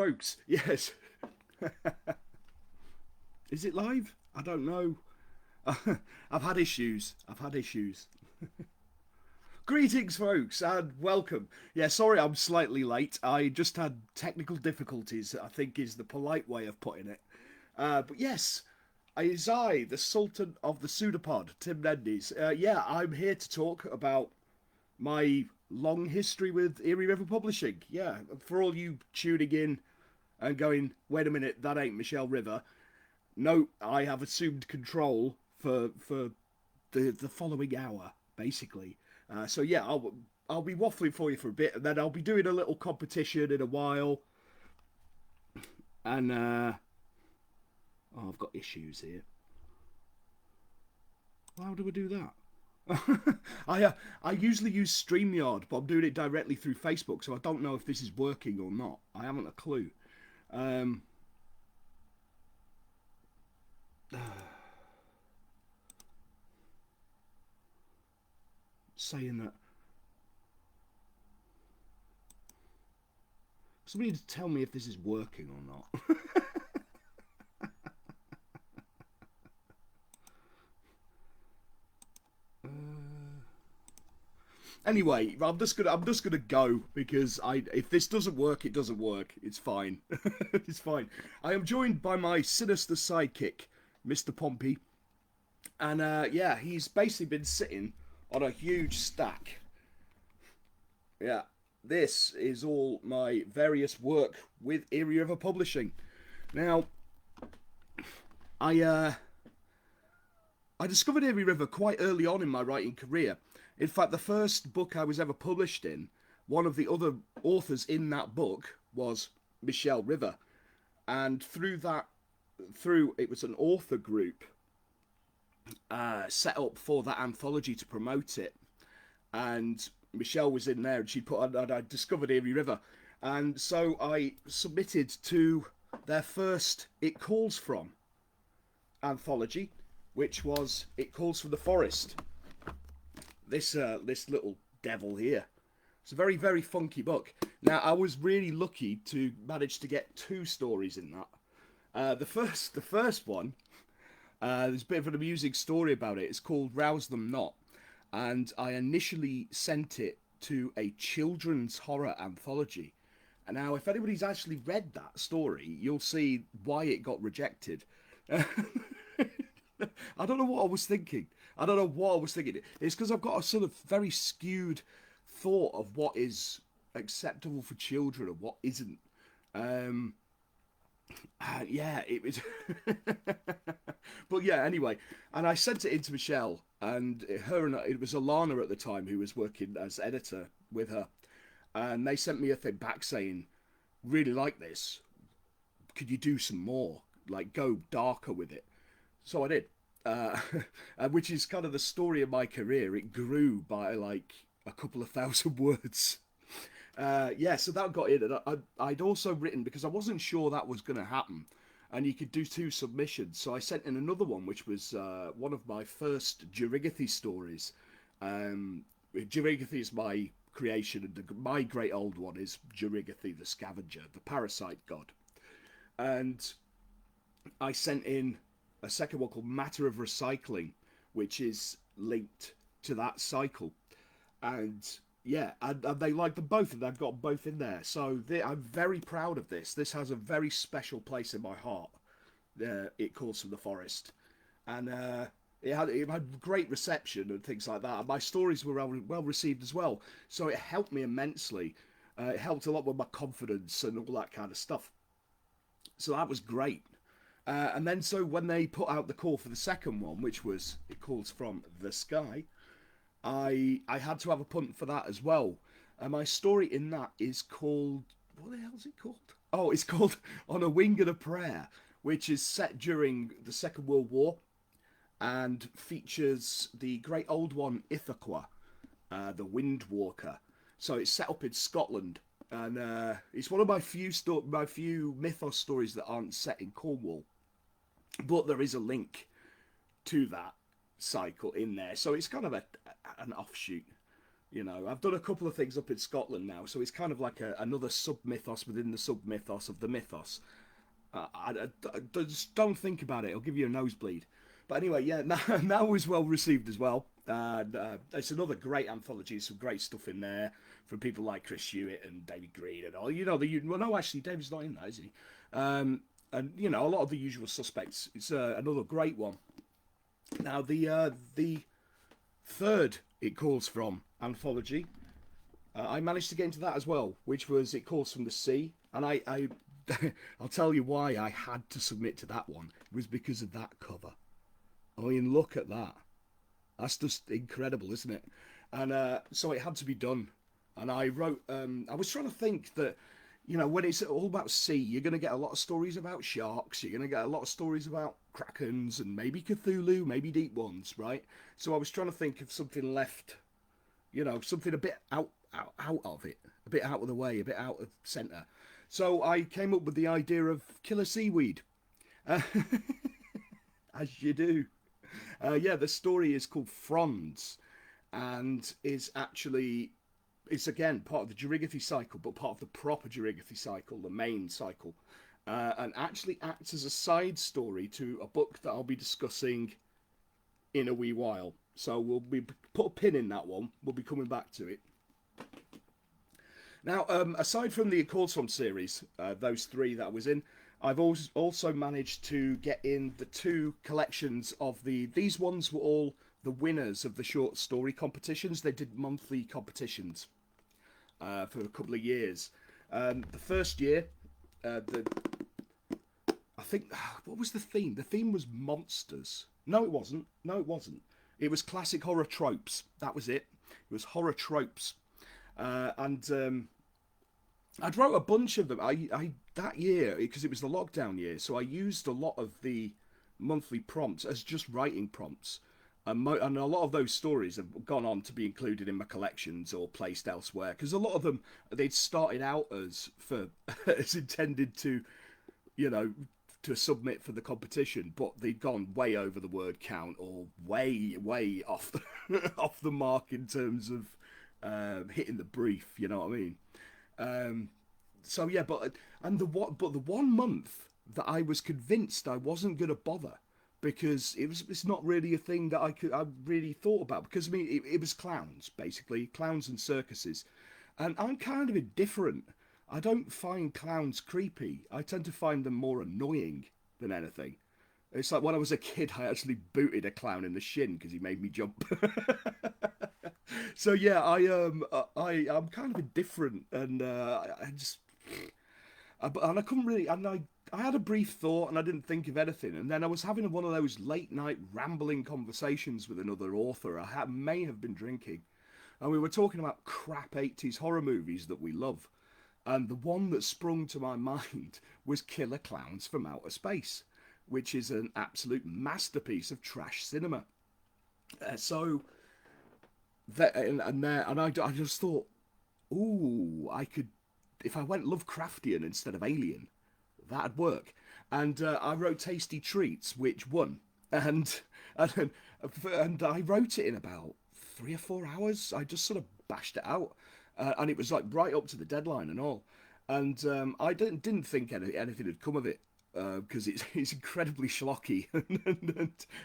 folks. Yes. Is it live? I don't know. I've had issues. I've had issues. Greetings, folks, and welcome. Yeah, sorry I'm slightly late. I just had technical difficulties, I think is the polite way of putting it. But yes, it's I, the Sultan of the Pseudopod, Tim Mendes. Yeah, I'm here to talk about my long history with Eerie River Publishing. Yeah, for all you tuning in and going, wait a minute, that ain't Michelle River. No, I have assumed control for the following hour, basically. So yeah, I'll be waffling for you for a bit, and then I'll be doing a little competition in a while. And oh, I've got issues here. How do I do that? I usually use StreamYard, but I'm doing it directly through Facebook, so I don't know if this is working or not. I haven't a clue. Um, saying that somebody to tell me if this is working or not. Anyway, I'm just gonna go because if this doesn't work, it doesn't work. It's fine. It's fine. I am joined by my sinister sidekick, Mr. Pompey, and yeah, he's basically been sitting on a huge stack. Yeah, this is all my various work with Eerie River Publishing. Now, I I discovered Eerie River quite early on in my writing career. In fact, the first book I was ever published in, one of the other authors in that book was Michelle River, and through it was an author group set up for that anthology to promote it, and Michelle was in there, and she put and I discovered Eerie River, and so I submitted to their first It Calls From anthology, which was It Calls From the Forest. This little devil here. It's a very, very funky book. Now, I was really lucky to manage to get two stories in that. The first one, there's a bit of an amusing story about it. It's called Rouse Them Not, and I initially sent it to a children's horror anthology. And now, if anybody's actually read that story, you'll see why it got rejected. I don't know what I was thinking. I don't know what I was thinking. It's because I've got a sort of very skewed thought of what is acceptable for children and what isn't. Um, yeah, it was. But yeah, anyway, and I sent it in to Michelle, and it was Alana at the time who was working as editor with her, and they sent me a thing back saying, "Really like this. Could you do some more? Like go darker with it?" So I did, uh, which is kind of the story of my career. It grew by like a couple of thousand words. Yeah, so that got in, and I'd also written because I wasn't sure that was going to happen, and you could do two submissions. So I sent in another one, which was one of my first Jurigathy stories. Jurigathy is my creation, and my great old one is Jurigathy the Scavenger, the parasite god. And I sent in a second one called Matter of Recycling, which is linked to that cycle. And yeah, and they like them both, and I've got both in there. So I'm very proud of this. This has a very special place in my heart. It Calls From the Forest, and it had great reception and things like that. And my stories were well received as well, so it helped me immensely. It helped a lot with my confidence and all that kind of stuff. So that was great. And then so when they put out the call for the second one, which was It Calls From the Sky, I had to have a punt for that as well. And my story in that is called, what the hell is it called? Oh, it's called On a Wing and a Prayer, which is set during the Second World War and features the great old one Ithaca, the Wind Walker. So it's set up in Scotland, and it's one of my few mythos stories that aren't set in Cornwall, but there is a link to that cycle in there, so it's kind of an offshoot. I've done a couple of things up in Scotland now, so it's kind of like another sub mythos within the sub mythos of the mythos. Just don't think about it; it'll give you a nosebleed. But anyway, yeah, that was well received as well. It's another great anthology. Some great stuff in there from people like Chris Hewitt and David Green and all. Well, no, actually, David's not in that, is he? And a lot of the usual suspects. It's another great one. Now, the third It Calls From anthology, I managed to get into that as well, which was It Calls From the Sea, and I I'll tell you why I had to submit to that one. It was because of that cover. I mean, look at that. That's just incredible, isn't it? And so it had to be done. And I wrote, I was trying to think that, when it's all about sea, you're going to get a lot of stories about sharks. You're going to get a lot of stories about krakens and maybe Cthulhu, maybe deep ones, right? So I was trying to think of something left, something a bit out of it, a bit out of the way, a bit out of centre. So I came up with the idea of killer seaweed, as you do. Yeah, the story is called Fronds, and it's again part of the Jurigothy cycle, but part of the proper Jurigothy cycle, the main cycle, and actually acts as a side story to a book that I'll be discussing in a wee while. So we'll put a pin in that one. We'll be coming back to it. Now, aside from the It Calls From series, those three that I was in, I've also managed to get in the two collections of these ones were all the winners of the short story competitions. They did monthly competitions for a couple of years. The first year, I think, what was the theme? The theme was monsters. No, it wasn't. It was classic horror tropes. That was it. It was horror tropes. And I'd wrote a bunch of them. I that year, because it was the lockdown year, so I used a lot of the monthly prompts as just writing prompts. And a lot of those stories have gone on to be included in my collections or placed elsewhere. Because a lot of them, they'd started out as as intended to, to submit for the competition, but they'd gone way over the word count or way off off the mark in terms of hitting the brief. You know what I mean? So yeah, but the 1 month that I was convinced I wasn't going to bother, because it's not really a thing that I really thought about, because I mean it was clowns, basically clowns and circuses, and I'm kind of indifferent. I don't find clowns creepy. I tend to find them more annoying than anything. It's like when I was a kid, I actually booted a clown in the shin because he made me jump. So yeah, I'm kind of indifferent, and I couldn't really, and I had a brief thought and I didn't think of anything, and then I was having one of those late night rambling conversations with another author. May have been drinking, and we were talking about crap 80s horror movies that we love, and the one that sprung to my mind was Killer Clowns from Outer Space, which is an absolute masterpiece of trash cinema. So that and I just thought, ooh, I could, if I went Lovecraftian instead of Alien, that'd work. And I wrote Tasty Treats, which won, and and I wrote it in about 3 or 4 hours. I just sort of bashed it out, and it was like right up to the deadline and all. And I didn't think anything had come of it, because it's incredibly schlocky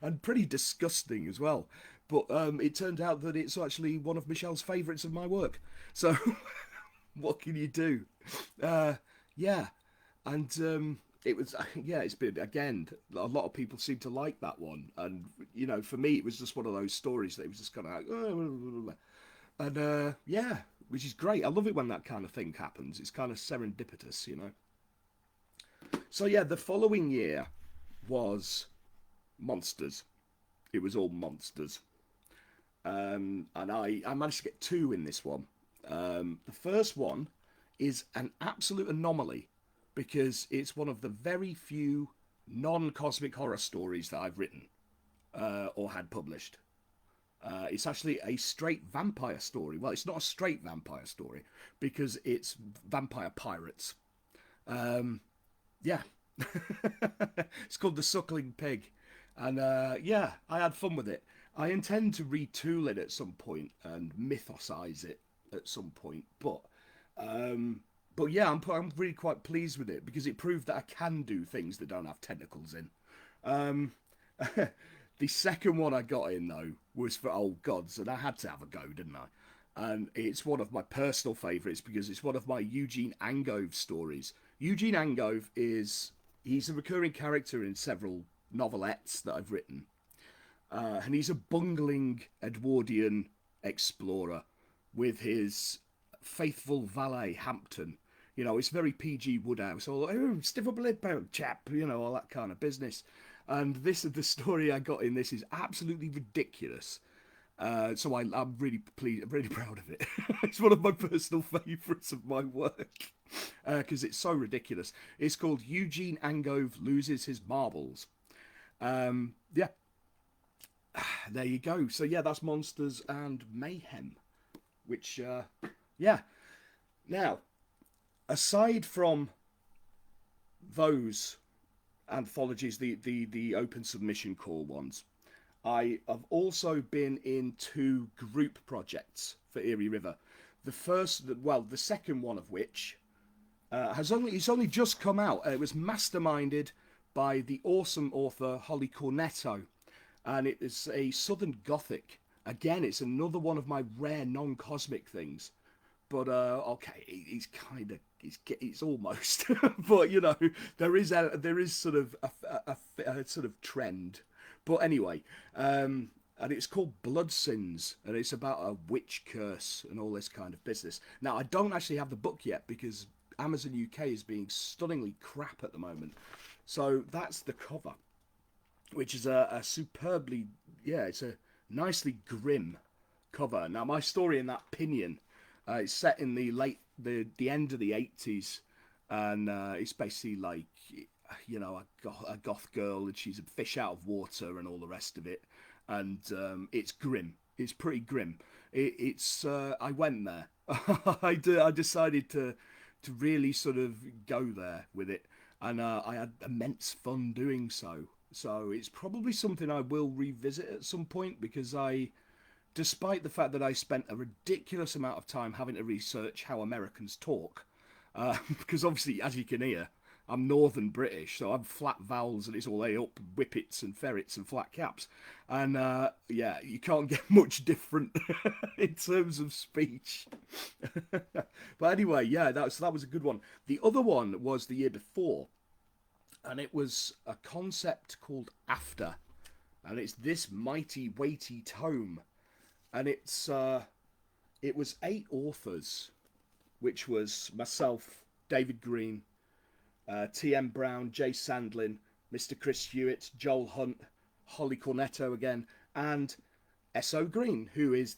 and pretty disgusting as well. But it turned out that it's actually one of Michelle's favourites of my work. So what can you do? Yeah, and it was it's been, again, a lot of people seem to like that one, and for me it was just one of those stories that it was just kind of like, and yeah, which is great. I love it when that kind of thing happens. It's kind of serendipitous. So yeah, the following year was monsters. It was all monsters. And I managed to get 2 in this one. The first one is an absolute anomaly, because it's one of the very few non-cosmic horror stories that I've written or had published. It's actually a straight vampire story. Well, it's not a straight vampire story, because it's vampire pirates. Yeah. It's called The Suckling Pig. And yeah, I had fun with it. I intend to retool it at some point and mythosize it at some point, um, but yeah, I'm really quite pleased with it because it proved that I can do things that don't have tentacles in. Um, the second one I got in though was for Old Gods, and I had to have a go, didn't I? And it's one of my personal favourites because it's one of my Eugene Angove stories. Eugene Angove is he's a recurring character in several novelettes that I've written, and he's a bungling Edwardian explorer with his faithful valet Hampton. You know, it's very PG Woodhouse, all oh, stiff upper lip out, chap, you know, all that kind of business. And this the story I got in this is absolutely ridiculous. So I'm really pleased, I'm really proud of it. It's one of my personal favourites of my work because it's so ridiculous. It's called Eugene Angove Loses His Marbles. Yeah, there you go. So yeah, that's Monsters and Mayhem, which yeah. Now, aside from those anthologies, the open submission call ones, I have also been in two group projects for Eerie River. The second one of which it's only just come out. It was masterminded by the awesome author Holly Cornetto, and it is a Southern Gothic. Again, it's another one of my rare non-cosmic things. But okay, it's almost, but you know there is sort of a sort of trend. But anyway, and it's called Blood Sins, and it's about a witch curse and all this kind of business. Now I don't actually have the book yet because Amazon UK is being stunningly crap at the moment. So that's the cover, which is a superbly, yeah, it's a nicely grim cover. Now my story in that pinion. It's set in the end of the 80s, and it's basically like, you know, a goth girl, and she's a fish out of water and all the rest of it, and it's grim. It's pretty grim. It's I went there. I decided to really sort of go there with it, and I had immense fun doing so. So it's probably something I will revisit at some point because despite the fact that I spent a ridiculous amount of time having to research how Americans talk, because obviously, as you can hear, I'm Northern British, so I'm flat vowels and it's all A up, whippets and ferrets and flat caps. And yeah, you can't get much different in terms of speech. But anyway, yeah, that was a good one. The other one was the year before, and it was a concept called After. And it's this mighty, weighty tome. And it was 8 authors, which was myself, David Green, T.M. Brown, Jay Sandlin, Mr. Chris Hewitt, Joel Hunt, Holly Cornetto again, and S.O. Green, who is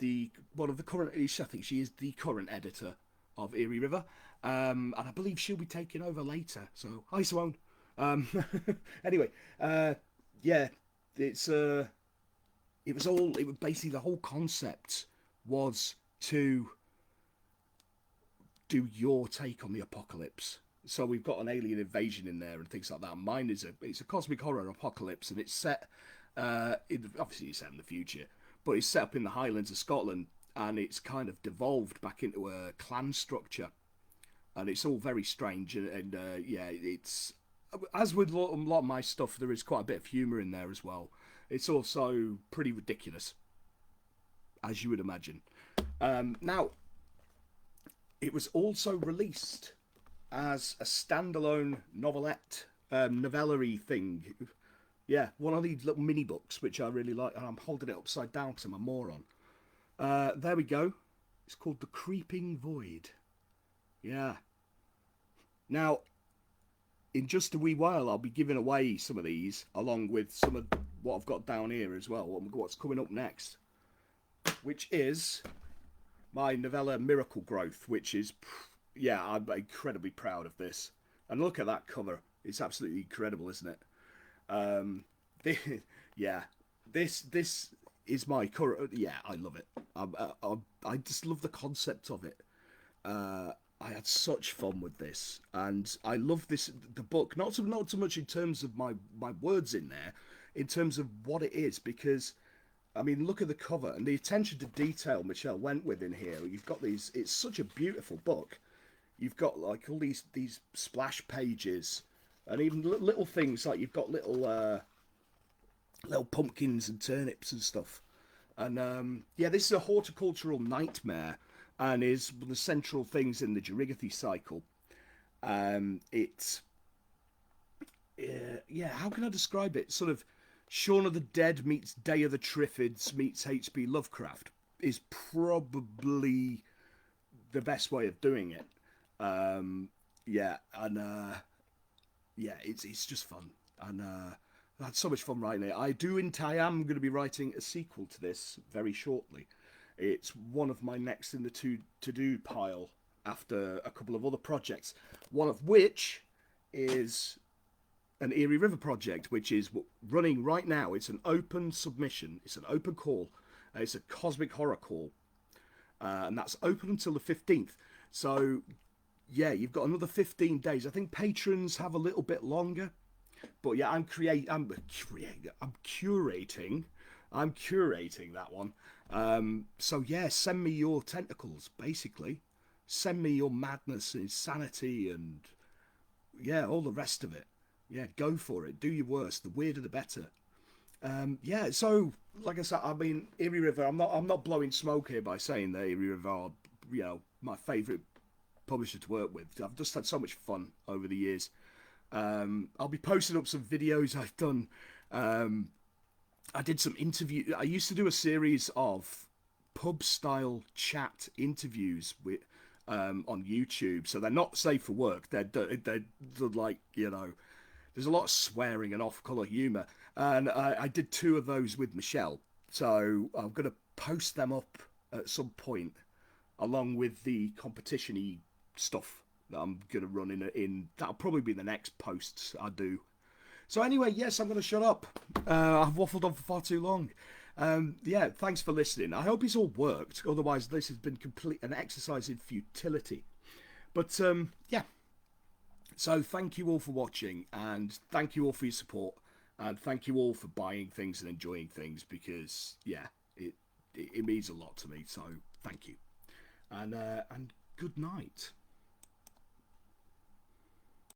one of the current, I think she is the current editor of Eerie River, and I believe she'll be taking over later. So hi Simone. Anyway, yeah, it was basically the whole concept was to do your take on the apocalypse. So we've got an alien invasion in there and things like that. Mine is it's a cosmic horror apocalypse, and it's set obviously it's set in the future, but it's set up in the Highlands of Scotland, and it's kind of devolved back into a clan structure, and it's all very strange. And yeah, it's as with a lot of my stuff, there is quite a bit of humour in there as well. It's also pretty ridiculous, as you would imagine. Now, it was also released as a standalone novelette, novellery thing. Yeah, one of these little mini books, which I really like, and I'm holding it upside down because I'm a moron. There we go. It's called The Creeping Void. Yeah. Now, in just a wee while, I'll be giving away some of these, along with some of what I've got down here as well, what's coming up next, which is my novella Miracle Growth, which is, yeah, I'm incredibly proud of this. And look at that cover. It's absolutely incredible, isn't it? Yeah, this is my current, yeah, I love it. I just love the concept of it. I had such fun with this, and I love the book, not so much in terms of my words in there, in terms of what it is, because I mean, look at the cover and the attention to detail Michelle went with in here. You've got these. It's such a beautiful book. You've got like all these splash pages, and even little things like you've got little pumpkins and turnips and stuff. And yeah, this is a horticultural nightmare, and is one of the central things in the Jerigathy cycle. It's yeah, how can I describe it? Sort of Shaun of the Dead meets Day of the Triffids meets H.P. Lovecraft is probably the best way of doing it. Yeah, and yeah, it's just fun, and I had so much fun writing it. I am going to be writing a sequel to this very shortly. It's one of my next in the to do pile after a couple of other projects. One of which is an Eerie River project, which is running right now. It's an open submission. It's an open call. It's a cosmic horror call, and that's open until the 15th. So yeah, you've got another 15 days. I think patrons have a little bit longer, but yeah, I'm curating that one. So yeah, send me your tentacles, basically. Send me your madness, insanity, and yeah, all the rest of it. Yeah, go for it. Do your worst. The weirder, the better. Yeah. So, like I said, I mean, Eerie River. I'm not blowing smoke here by saying that Eerie River are, my favourite publisher to work with. I've just had so much fun over the years. I'll be posting up some videos I've done. I did some interview. I used to do a series of pub style chat interviews with on YouTube. So they're not safe for work. They're like, there's a lot of swearing and off colour humour. And I did 2 of those with Michelle. So I'm going to post them up at some point along with the competition-y stuff that I'm going to run in. That'll probably be the next posts I do. So anyway, yes, I'm going to shut up. I've waffled on for far too long. Yeah, thanks for listening. I hope it's all worked. Otherwise, this has been an exercise in futility. But yeah, so thank you all for watching, and thank you all for your support, and thank you all for buying things and enjoying things, because yeah, it means a lot to me. So thank you, and good night.